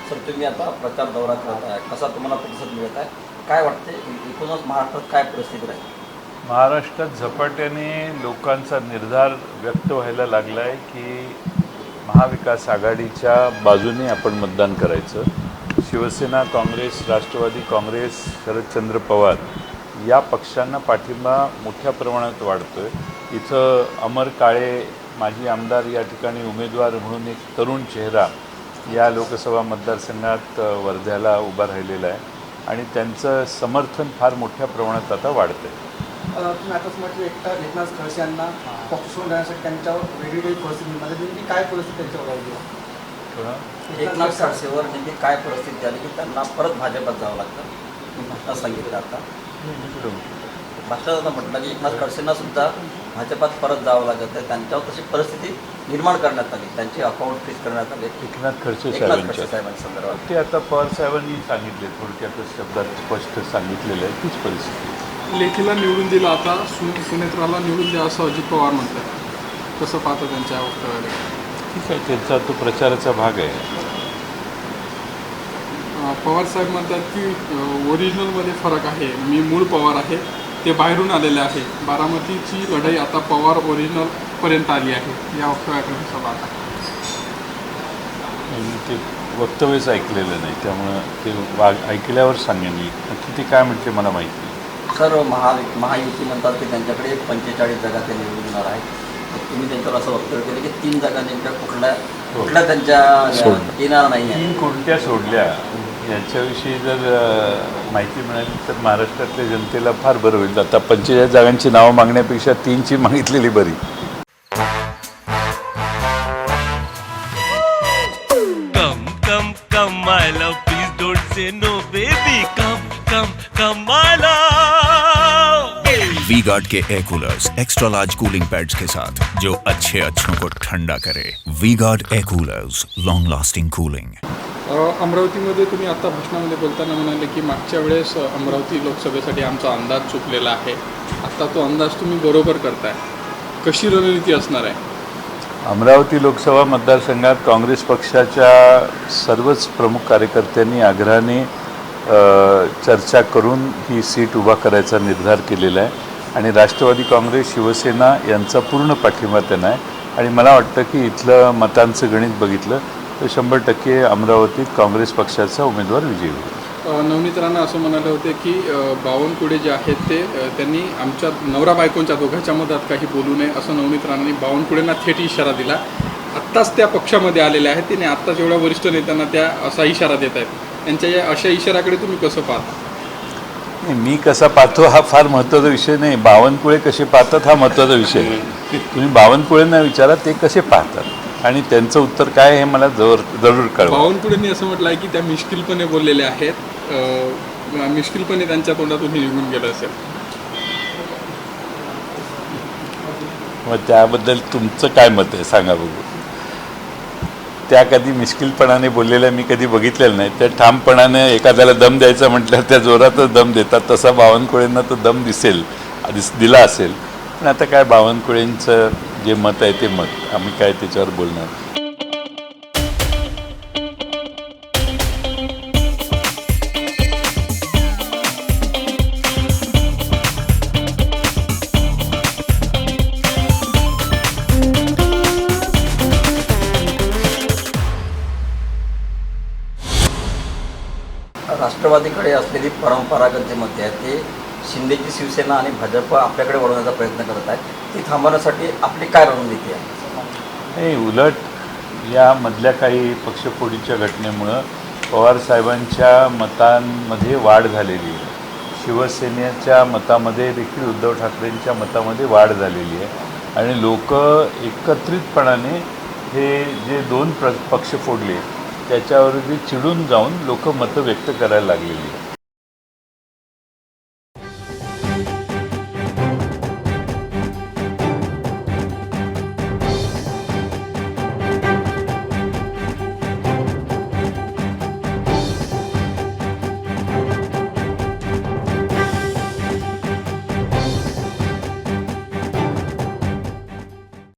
Sir तुम्ही आता प्रचार दौरा करत आहे, कसा तुम्हाला प्रतिसाद मिळत आहे? काय वाटते एकूणच महाराष्ट्रात काय परिस्थिती राहील? महाराष्ट्रात झपाट्याने लोकांचा निर्धार व्यक्त व्हायला लागला आहे की महाविकास आघाडीच्या बाजूने आपण मतदान करायचं. शिवसेना, काँग्रेस, राष्ट्रवादी काँग्रेस, शरदचंद्र पवार या पक्षांना पाठिंबा मोठ्या प्रमाणात वाढतो आहे. इथं अमर काळे माजी आमदार या ठिकाणी उमेदवार म्हणून एक तरुण चेहरा या लोकसभा मतदारसंघात वर्ध्याला उभा राहिलेला आहे आणि त्यांचं समर्थन फार मोठ्या प्रमाणात आता वाढतं आहे. तुम्ही आताच म्हटलं एकनाथ खडसे यांना पक्ष सोडून जाण्यासाठी त्यांच्यावर वेगवेगळी परिस्थिती निर्माण झाली. नेमकी काय परिस्थिती त्यांच्यावर आली? एकनाथ खडसेवर नेमकी काय परिस्थिती आली की त्यांना परत भाजपात जावं लागतं? मी भाषणात सांगितलं आता भाषणात म्हटलं की एकनाथ खडसेंना सुद्धा भाजपात परत जावं लागत आहे. त्यांच्यावर तशी परिस्थिती निर्माण करण्यात आली, त्यांची अकाउंट फ्रीज करण्यात आले. एकनाथ खडसे साहेबांच्या संदर्भात ते आता पवार साहेबांनी सांगितले, थोडक्यात शब्दात स्पष्ट सांगितलेलं आहे. तीच परिस्थिती. लेखीला निवडून दिलं, आता सुनेत्राला निवडून द्या असं अजित पवार म्हणतात. कसं पाहतं त्यांच्या वक्तव्याला? ठीक आहे, त्यांचा तो प्रचाराचा भाग आहे. पवार साहेब म्हणतात की ओरिजिनलमध्ये फरक आहे. मी मूळ पवार आहे, ते बाहेरून आलेले आहे. बारामतीची लढाई आता पवार ओरिजिनलपर्यंत आली आहे. या वक्तव्याकडे कसं पाहता? मी ते वक्तव्यच ऐकलेलं नाही, त्यामुळं ते ऐकल्यावर सांगेन मी. नक्की ते काय म्हटले मला माहिती नाही. सर महायुती म्हणतात की त्यांच्याकडे 45 जागा ते निवडून येणार आहे. तुम्ही त्यांच्यावर असं वक्तव्य केलं की 3 जागा नेमक्या कुठल्या त्यांच्या येणार नाही आहे. 3 कोणत्या सोडल्या याच्याविषयी जर माहिती मिळाली तर महाराष्ट्रातल्या जनतेला फार बरं होईल. आता 45 जागांची नावं मागण्यापेक्षा 3ची मागितलेली बरी. Come, my love, please don't say no, baby. Come, my love. V Guard के air coolers extra large cooling pads के साथ जो अच्छों को ठंडा करे. V Guard air coolers, long lasting cooling. अमरावतीमध्ये तुम्ही आता भाषणामध्ये बोलताना म्हणाले की मागच्या वेळेस अमरावती लोकसभेसाठी आमचा अंदाज चुकलेला आहे. आता तो अंदाज तुम्ही बरोबर करताय. कशी रणनीती असणार आहे? अमरावती लोकसभा मतदारसंघात काँग्रेस पक्षाच्या सर्वच प्रमुख कार्यकर्त्यांनी आग्रहाने चर्चा करून ही सीट उभा करायचा निर्धार केलेला आहे आणि राष्ट्रवादी काँग्रेस, शिवसेना यांचा पूर्ण पाठिंबा त्यांना आहे. आणि मला वाटतं की इथलं मतांचं गणित बघितलं तर 100% अमरावतीत काँग्रेस पक्षाचा उमेदवार विजयी होईल. नवनीत राणा असं म्हणाले होते की बावनकुळे जे आहेत ते त्यांनी आमच्या नवरा बायकोंच्या दोघांच्या मधात काही बोलू नये असं नवनीत राणांनी बावनकुळेंना थेट इशारा दिला. आत्ताच त्या पक्षामध्ये आलेल्या आहेत, त्याने आत्ताच एवढ्या वरिष्ठ नेत्यांना त्या असा इशारा देत आहेत. त्यांच्या या अशा इशाऱ्याकडे तुम्ही कसं पाहता? मी कसा पाहतो हा फार महत्त्वाचा विषय नाही. बावनकुळे कसे पाहतात हा महत्त्वाचा विषय आहे. तुम्ही बावनकुळेंना विचारा ते कसे पाहतात आणि त्यांचं उत्तर काय हे मला जरूर कळवा. बावनकुळेंनी असं म्हटलं आहे की त्या मिश्किलपणे बोललेल्या आहेत, मिश्किलपणे त्यांच्या तोंडातून हे निघून गेलं असेल. मग त्याबद्दल तुमचं काय मत आहे सांगा बघू. त्या कधी मिश्किलपणाने बोललेल्या मी कधी बघितलेलं नाही. त्या ठामपणाने एखाद्याला दम द्यायचा म्हटल्यावर त्या जोरातच दम देतात. तसा बावनकुळेंना तो दम दिला असेल. पण आता काय बावनकुळेंचं जे मत आहे ते मत, आम्ही काय त्याच्यावर बोलणार. राष्ट्रवादीकडे असलेली परंपरागत जे मते आहेत ते शिंदेची शिवसेना आणि भाजप आपल्याकडे वळवण्याचा प्रयत्न करत आहेत. ती थांबवण्यासाठी आपली काय रणनीती आहे? नाही, उलट यामधल्या काही पक्षफोडीच्या घटनेमुळं पवारसाहेबांच्या मतांमध्ये वाढ झालेली आहे. शिवसेनेच्या मतामध्ये देखील उद्धव ठाकरेंच्या मतामध्ये वाढ झालेली आहे आणि लोक एकत्रितपणाने हे जे 2 पक्ष फोडले त्याच्यावर चिडून जाऊन लोक मतं व्यक्त करायला लागलेली.